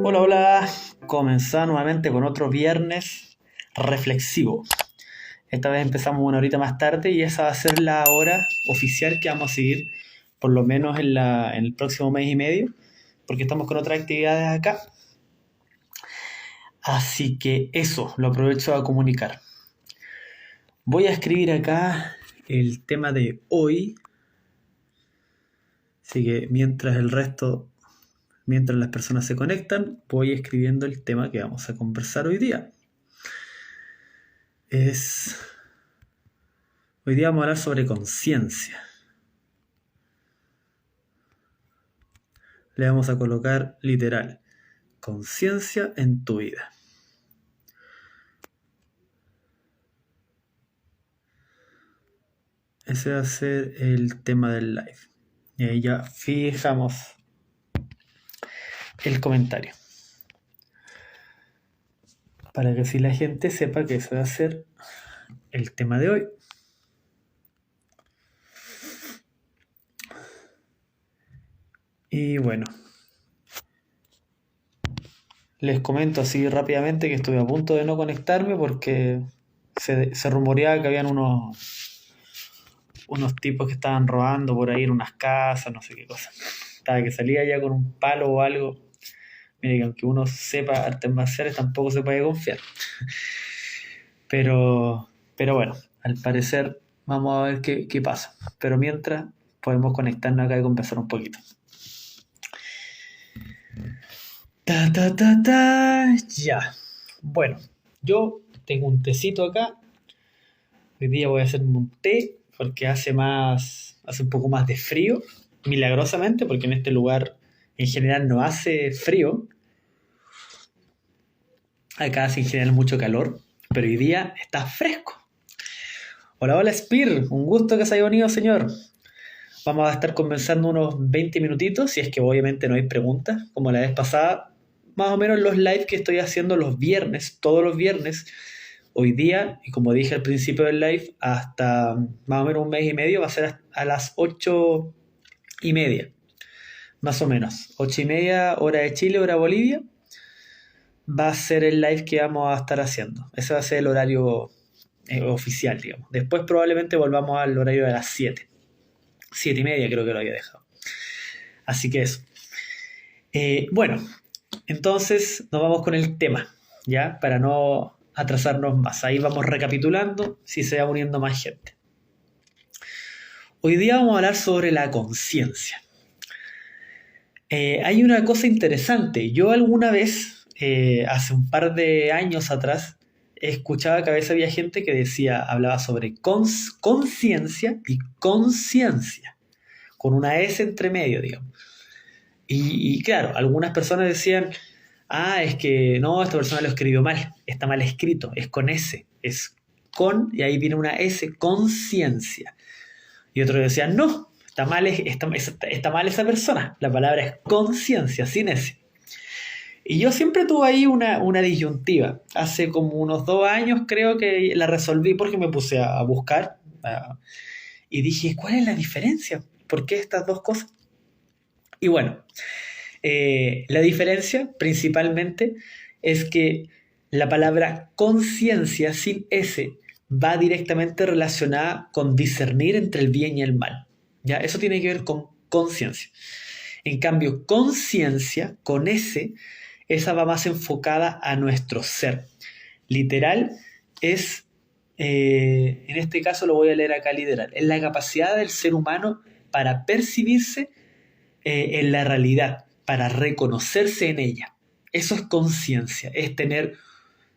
Hola, hola. Comenzamos nuevamente con otro viernes reflexivo. Esta vez empezamos una horita más tarde y esa va a ser la hora oficial que vamos a seguir por lo menos en el próximo mes y medio, porque estamos con otras actividades acá. Así que eso, lo aprovecho a comunicar. Voy a escribir acá el tema de hoy. Así que mientras las personas se conectan, voy escribiendo el tema que vamos a conversar hoy día. Hoy día vamos a hablar sobre conciencia. Le vamos a colocar literal, conciencia en tu vida. Ese va a ser el tema del live. Y ahí ya fijamos el comentario. Para que así la gente sepa que ese va a ser el tema de hoy. Y bueno, les comento así rápidamente que estuve a punto de no conectarme porque se rumoreaba que habían unos tipos que estaban robando por ahí en unas casas, no sé qué cosa. Estaba que salía ya con un palo o algo. Mire, que aunque uno sepa artes marciales, tampoco se puede confiar. Pero bueno, al parecer vamos a ver qué pasa. Pero mientras, podemos conectarnos acá y conversar un poquito. Ya. Bueno, yo tengo un tecito acá. Hoy día voy a hacerme un té porque hace un poco más de frío, milagrosamente, porque en este lugar en general no hace frío. Acá hace en general mucho calor, pero hoy día está fresco. Hola, hola Spir, un gusto que se haya unido, señor. Vamos a estar conversando unos 20 minutitos, si es que obviamente no hay preguntas, como la vez pasada, más o menos los live que estoy haciendo los viernes, todos los viernes. Hoy día, y como dije al principio del live, hasta más o menos un mes y medio va a ser a las 8:30, más o menos. 8:30 hora de Chile, hora Bolivia, va a ser el live que vamos a estar haciendo. Ese va a ser el horario oficial, digamos. Después probablemente volvamos al horario de las 7. 7:30 creo que lo había dejado. Así que eso. Bueno, entonces nos vamos con el tema, ¿ya? Para no atrasarnos más. Ahí vamos recapitulando si se va uniendo más gente. Hoy día vamos a hablar sobre la conciencia. Hay una cosa interesante. Yo alguna vez, hace un par de años atrás, escuchaba que a veces había gente que hablaba sobre conciencia y conciencia, con una S entre medio, digamos. Y claro, algunas personas decían, es que no, esta persona lo escribió mal, está mal escrito, es con S, es con, y ahí viene una S, conciencia. Y otros decían, no, está mal esa persona, la palabra es conciencia, sin S. Y yo siempre tuve ahí una disyuntiva. Hace como unos 2 años creo que la resolví porque me puse a buscar y dije, ¿cuál es la diferencia? ¿Por qué estas dos cosas? Y bueno, la diferencia principalmente es que la palabra conciencia sin S va directamente relacionada con discernir entre el bien y el mal. ¿Ya? Eso tiene que ver con conciencia. En cambio, conciencia con S, esa va más enfocada a nuestro ser. Literal es, en este caso lo voy a leer acá literal, es la capacidad del ser humano para percibirse en la realidad, para reconocerse en ella. Eso es conciencia, es tener,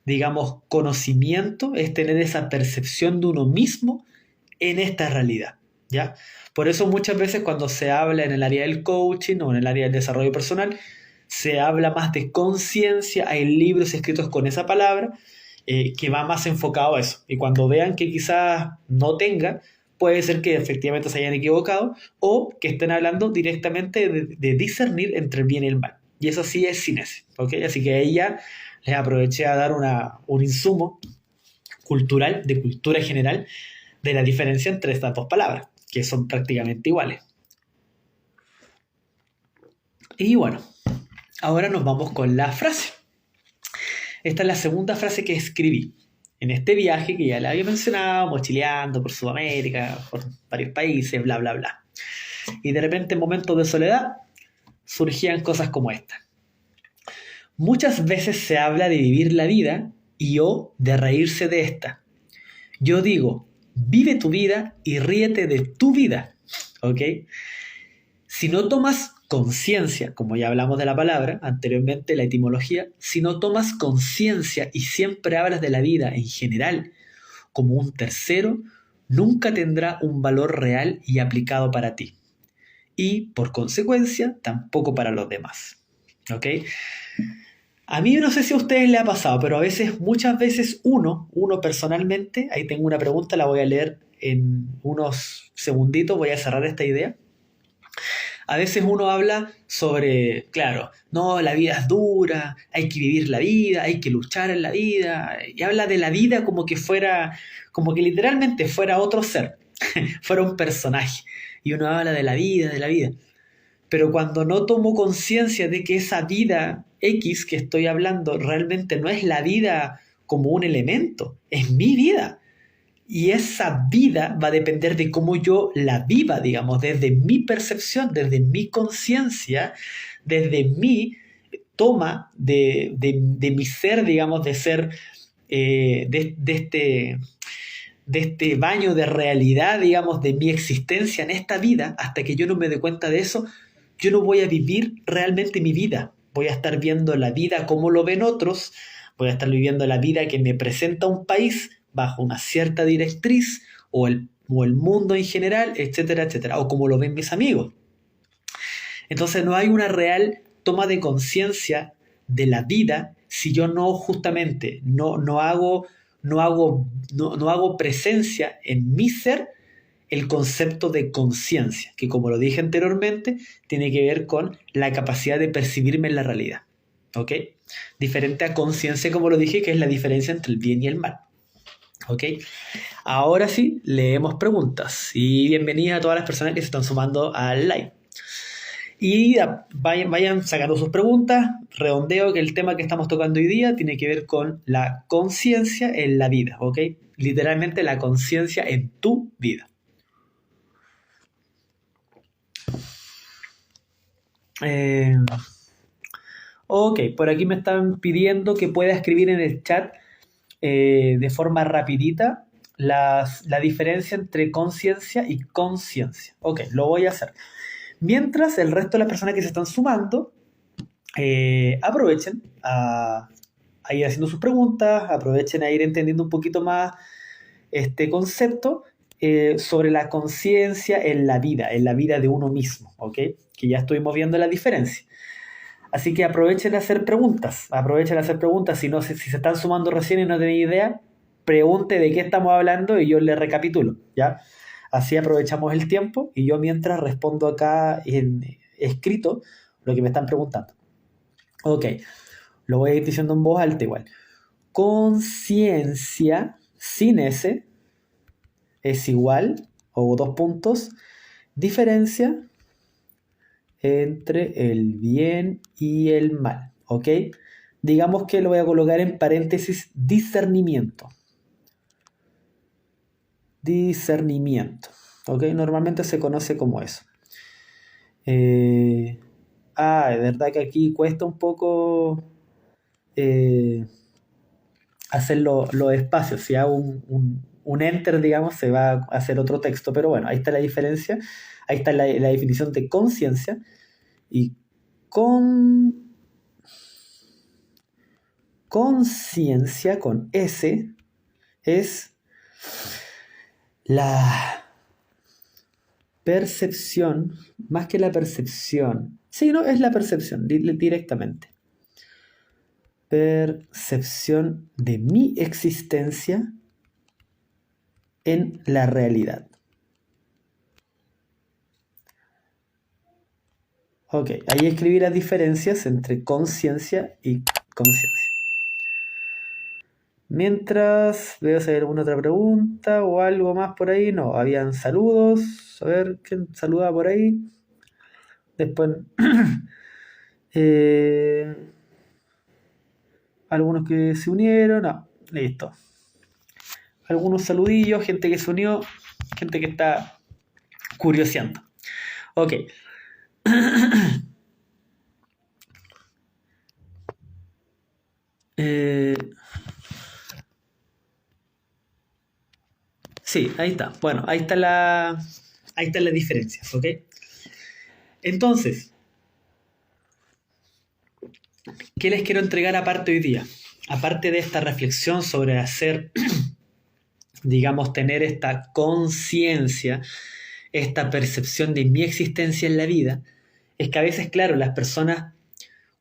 digamos, conocimiento, es tener esa percepción de uno mismo en esta realidad, ¿ya? Por eso muchas veces cuando se habla en el área del coaching o en el área del desarrollo personal, se habla más de conciencia, hay libros escritos con esa palabra que va más enfocado a eso. Y cuando vean que quizás no tenga, puede ser que efectivamente se hayan equivocado o que estén hablando directamente de discernir entre el bien y el mal. Y eso sí es sin ese, ¿ok? Así que ahí ya les aproveché a dar un insumo cultural, de cultura general, de la diferencia entre estas dos palabras, que son prácticamente iguales. Y bueno, Ahora nos vamos con la frase. Esta es la segunda frase que escribí en este viaje que ya la había mencionado, mochileando por Sudamérica, por varios países, bla, bla, bla. Y de repente en momentos de soledad surgían cosas como esta. Muchas veces se habla de vivir la vida y o de reírse de esta. Yo digo, vive tu vida y ríete de tu vida, ¿ok? Si no tomas conciencia, como ya hablamos de la palabra anteriormente, la etimología, si no tomas conciencia y siempre hablas de la vida en general como un tercero, nunca tendrá un valor real y aplicado para ti. Y, por consecuencia, tampoco para los demás. ¿Ok? A mí no sé si a ustedes les ha pasado, pero a veces, muchas veces uno personalmente, ahí tengo una pregunta, la voy a leer en unos segunditos, voy a cerrar esta idea. A veces uno habla sobre, claro, no, la vida es dura, hay que vivir la vida, hay que luchar en la vida, y habla de la vida como que fuera, como que literalmente fuera otro ser, fuera un personaje, y uno habla de la vida, de la vida. Pero cuando no tomo conciencia de que esa vida X que estoy hablando realmente no es la vida como un elemento, es mi vida. Y esa vida va a depender de cómo yo la viva, digamos, desde mi percepción, desde mi conciencia, desde mi toma de mi ser, digamos, de ser, de este baño de realidad, digamos, de mi existencia en esta vida, hasta que yo no me dé cuenta de eso, yo no voy a vivir realmente mi vida. Voy a estar viendo la vida como lo ven otros, voy a estar viviendo la vida que me presenta un país bajo una cierta directriz o el mundo en general, etcétera, etcétera, o como lo ven mis amigos. Entonces no hay una real toma de conciencia de la vida si yo no justamente no hago presencia en mi ser el concepto de conciencia, que como lo dije anteriormente, tiene que ver con la capacidad de percibirme en la realidad. ¿Ok? Diferente a conciencia, como lo dije, que es la diferencia entre el bien y el mal. ¿Ok? Ahora sí, leemos preguntas. Y bienvenidas a todas las personas que se están sumando al live. Y vayan sacando sus preguntas. Redondeo que el tema que estamos tocando hoy día tiene que ver con la conciencia en la vida. ¿Ok? Literalmente la conciencia en tu vida. Ok, por aquí me están pidiendo que pueda escribir en el chat de forma rapidita la diferencia entre conciencia y conciencia. Ok, lo voy a hacer. Mientras el resto de las personas que se están sumando aprovechen a ir haciendo sus preguntas, aprovechen a ir entendiendo un poquito más este concepto sobre la conciencia en la vida de uno mismo, ¿ok? Que ya estuvimos viendo la diferencia. Así que aprovechen a hacer preguntas, si no, si se están sumando recién y no tienen idea, pregunte de qué estamos hablando y yo le recapitulo, ¿ya? Así aprovechamos el tiempo y yo mientras respondo acá en escrito lo que me están preguntando. Ok, lo voy a ir diciendo en voz alta igual. Conciencia sin S es igual, o dos puntos, diferencia entre el bien y el mal, ¿ok? Digamos que lo voy a colocar en paréntesis discernimiento. Discernimiento, ¿ok? Normalmente se conoce como eso. Es verdad que aquí cuesta un poco hacer los espacios. Si hago un enter, digamos, se va a hacer otro texto, pero bueno, ahí está la diferencia. Ahí está la definición de conciencia. Y conciencia con S es la percepción, más que la percepción. Sí, no, es la percepción directamente. Percepción de mi existencia en la realidad. Ok, ahí escribí las diferencias entre conciencia y conciencia. Mientras veo si hay alguna otra pregunta o algo más por ahí. No, habían saludos. A ver, ¿quién saluda por ahí? Después Eh, algunos que se unieron, no, listo. Algunos saludillos, gente que se unió, gente que está curioseando. Ok. Eh, sí, ahí está. Bueno, ahí están las diferencias, ¿ok? Entonces, ¿qué les quiero entregar aparte hoy día? Aparte de esta reflexión sobre hacer, digamos, tener esta conciencia, esta percepción de mi existencia en la vida, es que a veces, claro, las personas,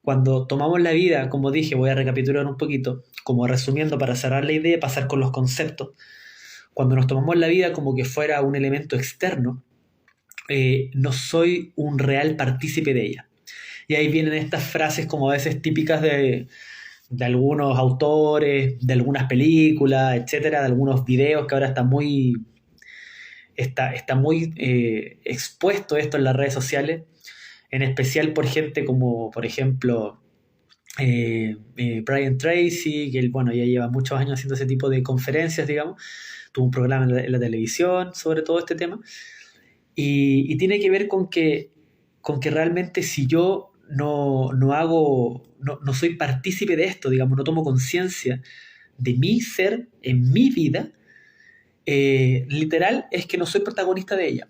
cuando tomamos la vida, como dije, voy a recapitular un poquito, como resumiendo para cerrar la idea y pasar con los conceptos, cuando nos tomamos la vida como que fuera un elemento externo, no soy un real partícipe de ella. Y ahí vienen estas frases como a veces típicas de algunos autores, de algunas películas, etcétera, de algunos videos que ahora está muy expuesto esto en las redes sociales, en especial por gente como, por ejemplo, Brian Tracy, que él, bueno, ya lleva muchos años haciendo ese tipo de conferencias, digamos, tuvo un programa en la televisión sobre todo este tema, y tiene que ver con que realmente si yo no hago, no soy partícipe de esto, digamos, no tomo conciencia de mi ser en mi vida, literal es que no soy protagonista de ella.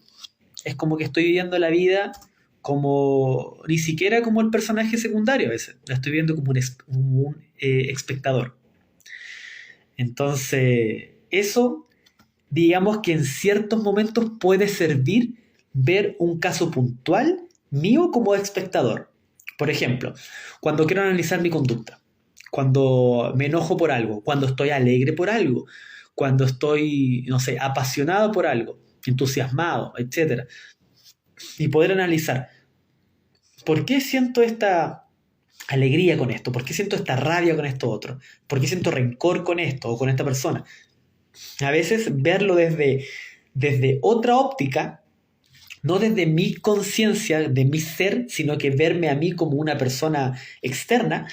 Es como que estoy viviendo la vida como, ni siquiera como el personaje secundario a veces, la estoy viendo como un espectador. Entonces, eso, digamos que en ciertos momentos puede servir ver un caso puntual mío como espectador. Por ejemplo, cuando quiero analizar mi conducta, cuando me enojo por algo, cuando estoy alegre por algo, cuando estoy, no sé, apasionado por algo, entusiasmado, etcétera, y poder analizar por qué siento esta alegría con esto, por qué siento esta rabia con esto otro, por qué siento rencor con esto o con esta persona. A veces verlo desde otra óptica, no desde mi conciencia, de mi ser, sino que verme a mí como una persona externa,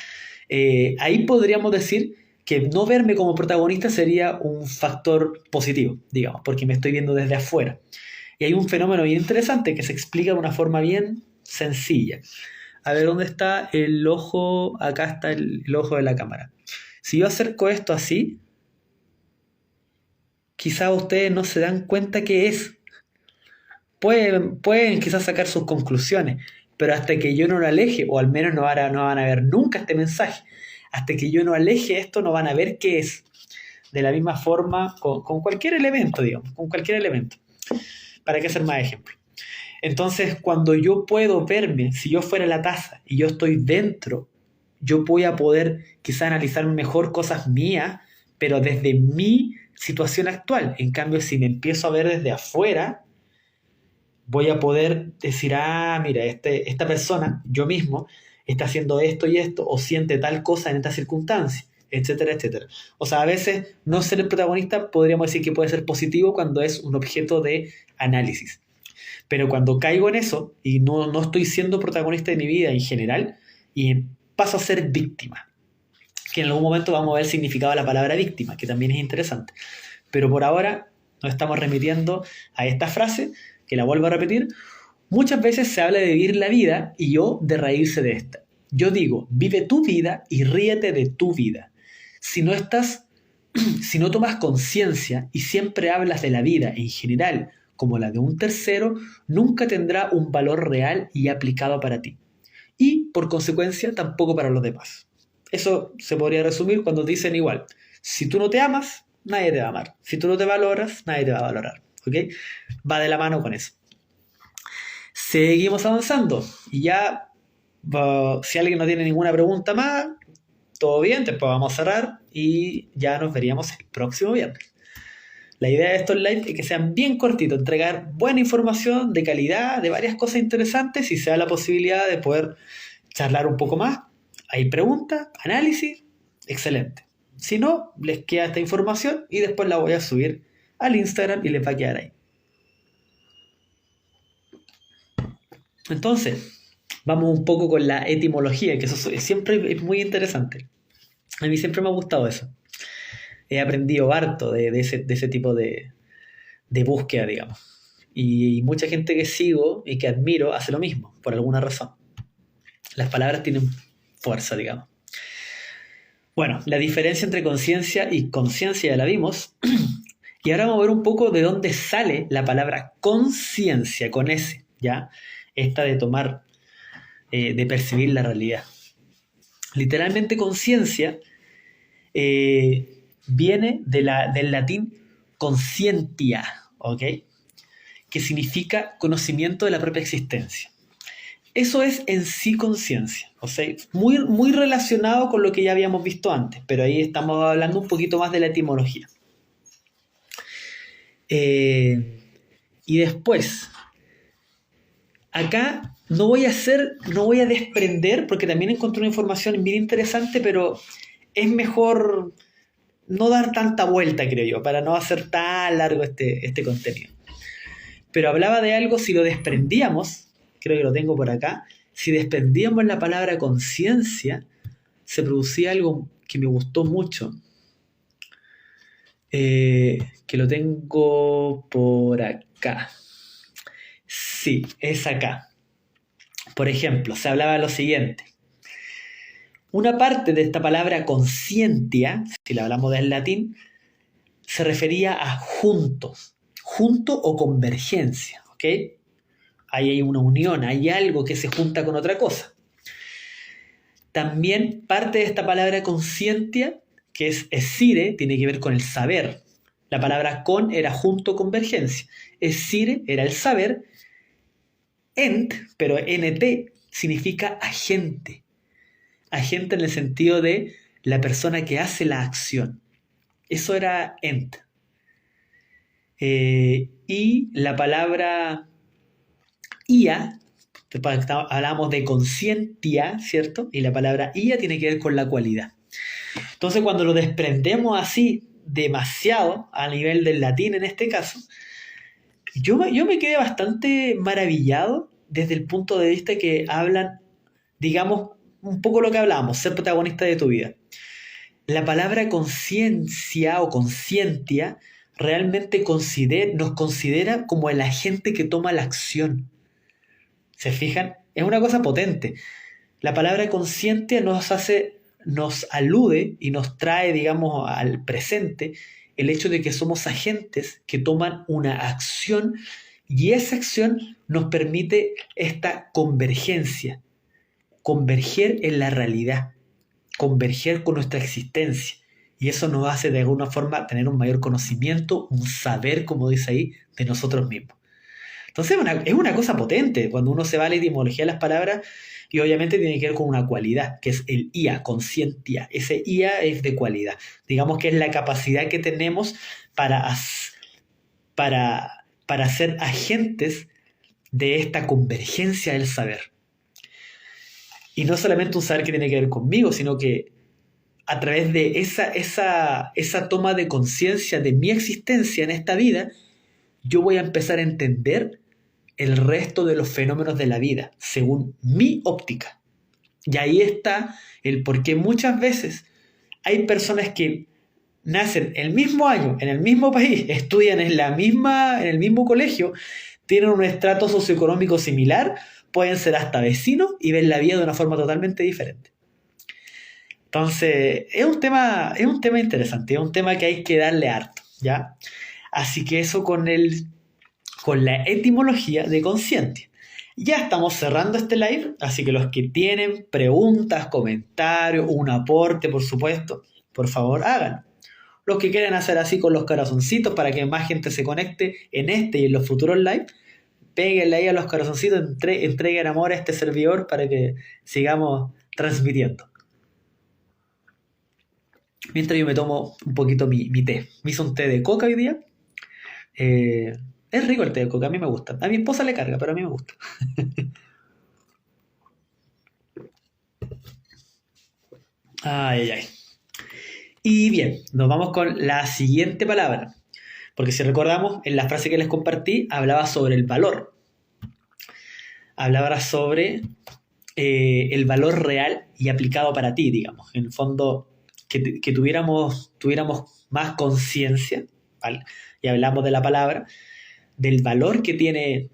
ahí podríamos decir que no verme como protagonista sería un factor positivo, digamos, porque me estoy viendo desde afuera. Y hay un fenómeno bien interesante que se explica de una forma bien sencilla. A ver, ¿dónde está el ojo? Acá está el ojo de la cámara. Si yo acerco esto así, quizá ustedes no se dan cuenta qué es. Pueden quizás sacar sus conclusiones, pero hasta que yo no lo aleje, o al menos no van a ver nunca este mensaje, hasta que yo no aleje esto no van a ver qué es. De la misma forma con cualquier elemento, digamos, con cualquier elemento. ¿Para qué hacer más ejemplos? Entonces, cuando yo puedo verme, si yo fuera la taza y yo estoy dentro, yo voy a poder quizá analizar mejor cosas mías, pero desde mi situación actual. En cambio, si me empiezo a ver desde afuera, voy a poder decir, ah, mira, esta persona, yo mismo, está haciendo esto y esto, o siente tal cosa en esta circunstancia, etcétera, etcétera. O sea, a veces no ser el protagonista podríamos decir que puede ser positivo cuando es un objeto de análisis. Pero cuando caigo en eso y no estoy siendo protagonista de mi vida en general y paso a ser víctima, que en algún momento vamos a ver el significado de la palabra víctima, que también es interesante. Pero por ahora nos estamos remitiendo a esta frase, que la vuelvo a repetir. Muchas veces se habla de vivir la vida y yo de reírse de esta. Yo digo, vive tu vida y ríete de tu vida. Si no estás, si no tomas conciencia y siempre hablas de la vida en general como la de un tercero, nunca tendrá un valor real y aplicado para ti. Y, por consecuencia, tampoco para los demás. Eso se podría resumir cuando dicen igual, si tú no te amas, nadie te va a amar. Si tú no te valoras, nadie te va a valorar. ¿Ok? Va de la mano con eso. Seguimos avanzando. Y ya, si alguien no tiene ninguna pregunta más, todo bien, después vamos a cerrar y ya nos veríamos el próximo viernes. La idea de estos live es que sean bien cortitos, entregar buena información de calidad, de varias cosas interesantes y sea la posibilidad de poder charlar un poco más. Hay preguntas, análisis, excelente. Si no, les queda esta información y después la voy a subir al Instagram y les va a quedar ahí. Entonces, vamos un poco con la etimología, que eso siempre es muy interesante. A mí siempre me ha gustado eso. He aprendido harto de ese tipo de búsqueda, digamos. Y mucha gente que sigo y que admiro hace lo mismo, por alguna razón. Las palabras tienen fuerza, digamos. Bueno, la diferencia entre conciencia y conciencia ya la vimos. Y ahora vamos a ver un poco de dónde sale la palabra conciencia, con S, ¿ya? Esta de tomar, de percibir la realidad. Literalmente conciencia viene del latín conscientia, ¿ok? Que significa conocimiento de la propia existencia. Eso es en sí conciencia, o sea, muy, muy relacionado con lo que ya habíamos visto antes, pero ahí estamos hablando un poquito más de la etimología. Y después, acá no voy a desprender, porque también encontré una información bien interesante, pero es mejor no dar tanta vuelta, creo yo, para no hacer tan largo este contenido. Pero hablaba de algo, si lo desprendíamos, creo que lo tengo por acá, si desprendíamos la palabra conciencia, se producía algo que me gustó mucho, que lo tengo por acá. Sí, es acá. Por ejemplo, se hablaba de lo siguiente. Una parte de esta palabra conscientia, si la hablamos del latín, se refería a juntos, junto o convergencia, ¿ok? Ahí hay una unión, hay algo que se junta con otra cosa. También parte de esta palabra conscientia, que es esire, tiene que ver con el saber. La palabra con era junto o convergencia. Esire era el saber. Ent, pero nt, significa agente. Agente en el sentido de la persona que hace la acción. Eso era ent. Y la palabra ia, hablamos de conscientia, ¿cierto? Y la palabra ia tiene que ver con la cualidad. Entonces, cuando lo desprendemos así demasiado, a nivel del latín en este caso, yo me quedé bastante maravillado desde el punto de vista que hablan, digamos, un poco lo que hablábamos, ser protagonista de tu vida. La palabra conciencia o conscientia realmente nos considera como el agente que toma la acción. ¿Se fijan? Es una cosa potente. La palabra conscientia nos alude y nos trae, digamos, al presente el hecho de que somos agentes que toman una acción y esa acción nos permite esta convergencia, converger en la realidad, converger con nuestra existencia. Y eso nos hace de alguna forma tener un mayor conocimiento, un saber, como dice ahí, de nosotros mismos. Entonces es una cosa potente cuando uno se va a la etimología de las palabras y obviamente tiene que ver con una cualidad, que es el ia, conscientia. Ese ia es de cualidad. Digamos que es la capacidad que tenemos para ser agentes de esta convergencia del saber. Y no solamente un saber que tiene que ver conmigo, sino que a través de esa toma de conciencia de mi existencia en esta vida, yo voy a empezar a entender el resto de los fenómenos de la vida, según mi óptica. Y ahí está el por qué muchas veces hay personas que nacen el mismo año, en el mismo país, estudian en el mismo colegio, tienen un estrato socioeconómico similar, pueden ser hasta vecinos y ven la vida de una forma totalmente diferente. Entonces, es un tema interesante, es un tema que hay que darle harto, ¿ya? Así que eso con la etimología de consciente. Ya estamos cerrando este live, así que los que tienen preguntas, comentarios, un aporte, por supuesto, por favor háganlo. Los que quieren hacer así con los corazoncitos para que más gente se conecte en este y en los futuros live, péguenle ahí a los corazoncitos, entreguen amor a este servidor para que sigamos transmitiendo. Mientras yo me tomo un poquito mi té. Me hice un té de coca hoy día. Es rico el té de coca, a mí me gusta. A mi esposa le carga, pero a mí me gusta. Ay, ay. Y bien, nos vamos con la siguiente palabra. Porque si recordamos, en la frase que les compartí, hablaba sobre el valor. Hablaba sobre el valor real y aplicado para ti, digamos. En el fondo, que tuviéramos más conciencia, ¿vale? Y hablamos de la palabra, del valor que tiene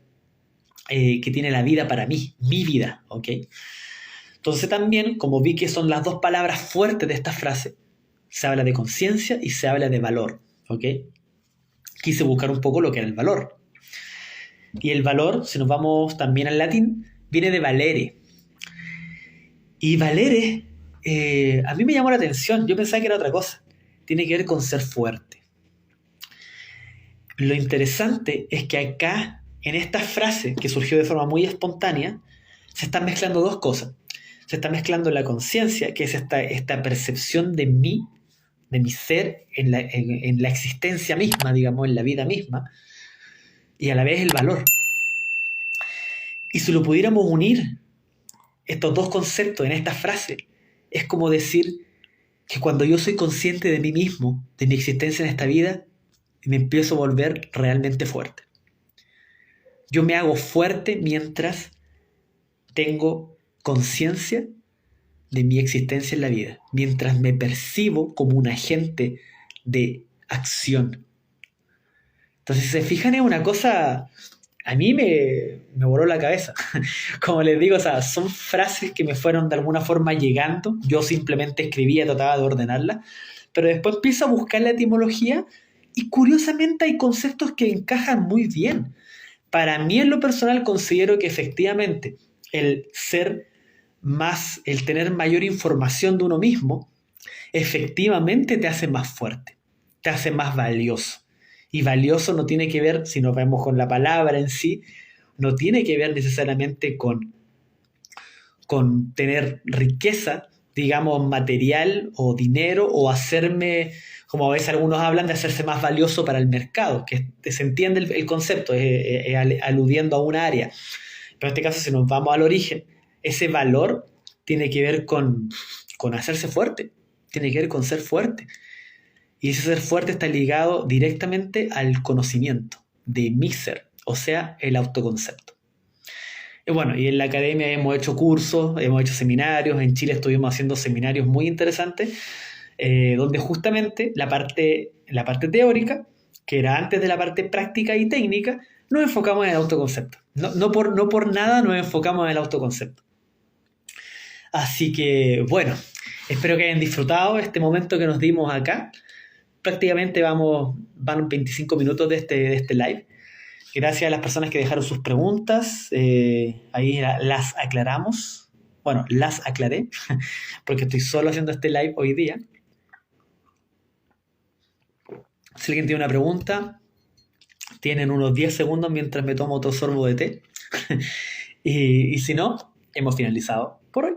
la vida para mí, mi vida, ¿ok? Entonces también, como vi que son las dos palabras fuertes de esta frase, se habla de conciencia y se habla de valor, ¿ok? Quise buscar un poco lo que era el valor. Y el valor, si nos vamos también al latín, viene de valere. Y valere, a mí me llamó la atención, yo pensaba que era otra cosa. Tiene que ver con ser fuerte. Lo interesante es que acá, en esta frase, que surgió de forma muy espontánea, se están mezclando dos cosas. Se está mezclando la conciencia, que es esta percepción de mí, de mi ser, en la existencia misma, digamos, en la vida misma, y a la vez el valor. Y si lo pudiéramos unir, estos dos conceptos en esta frase, es como decir que cuando yo soy consciente de mí mismo, de mi existencia en esta vida, me empiezo a volver realmente fuerte. Yo me hago fuerte mientras tengo conciencia de mi existencia en la vida, mientras me percibo como un agente de acción. Entonces, si se fijan, es una cosa, a mí me voló la cabeza. Como les digo, o sea, son frases que me fueron de alguna forma llegando, yo simplemente escribía, trataba de ordenarlas, pero después empiezo a buscar la etimología y curiosamente hay conceptos que encajan muy bien. Para mí en lo personal considero que efectivamente el tener mayor información de uno mismo, efectivamente te hace más fuerte, te hace más valioso. Y valioso no tiene que ver, si nos vemos con la palabra en sí, no tiene que ver necesariamente con tener riqueza, digamos, material o dinero, o hacerme, como a veces algunos hablan, de hacerse más valioso para el mercado, que se entiende el concepto, aludiendo a una área. Pero en este caso, si nos vamos al origen, ese valor tiene que ver con hacerse fuerte, tiene que ver con ser fuerte. Y ese ser fuerte está ligado directamente al conocimiento de mi ser, o sea, el autoconcepto. Y bueno, y en la academia hemos hecho cursos, hemos hecho seminarios, en Chile estuvimos haciendo seminarios muy interesantes, donde justamente la parte teórica, que era antes de la parte práctica y técnica, nos enfocamos en el autoconcepto. No por nada nos enfocamos en el autoconcepto. Así que, bueno, espero que hayan disfrutado este momento que nos dimos acá. Prácticamente van 25 minutos de este live. Gracias a las personas que dejaron sus preguntas. Ahí las aclaramos. Bueno, las aclaré, porque estoy solo haciendo este live hoy día. Si alguien tiene una pregunta, tienen unos 10 segundos mientras me tomo otro sorbo de té. y si no, hemos finalizado por hoy.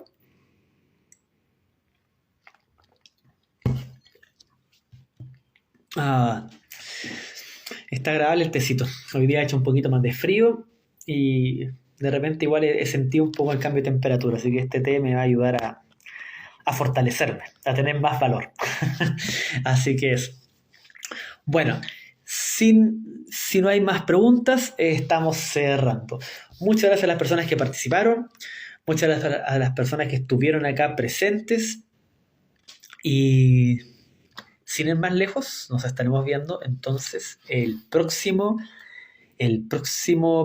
Está agradable el tecito. Hoy día ha hecho un poquito más de frío y de repente igual he sentido un poco el cambio de temperatura, así que este té me va a ayudar a fortalecerme, a tener más valor. Así que eso. Bueno, si no hay más preguntas, estamos cerrando. Muchas gracias a las personas que participaron, muchas gracias a las personas que estuvieron acá presentes y sin ir más lejos, nos estaremos viendo entonces el próximo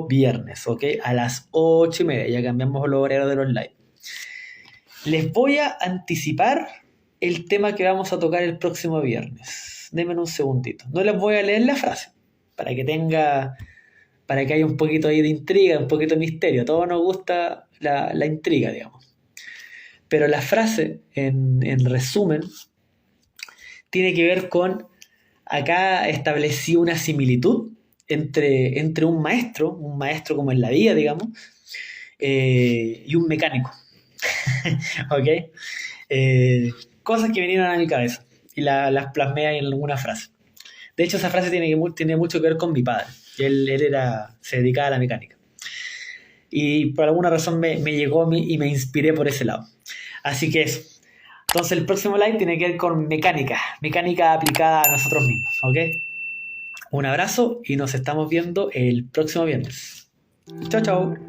viernes, ¿ok? A las 8:30, ya cambiamos los horarios de los live. Les voy a anticipar el tema que vamos a tocar el próximo viernes. Denme un segundito. No les voy a leer la frase, para que haya un poquito ahí de intriga, un poquito de misterio. A todos nos gusta la intriga, digamos. Pero la frase, en resumen, tiene que ver con, acá establecí una similitud entre un maestro como en la vida, digamos, y un mecánico. ¿Ok? Cosas que vinieron a mi cabeza y las plasmé ahí en alguna frase. De hecho, esa frase tiene mucho que ver con mi padre. Él se dedicaba a la mecánica. Y por alguna razón me llegó a mí y me inspiré por ese lado. Así que eso. Entonces el próximo live tiene que ver con mecánica aplicada a nosotros mismos, ¿ok? Un abrazo y nos estamos viendo el próximo viernes. Chao, chao.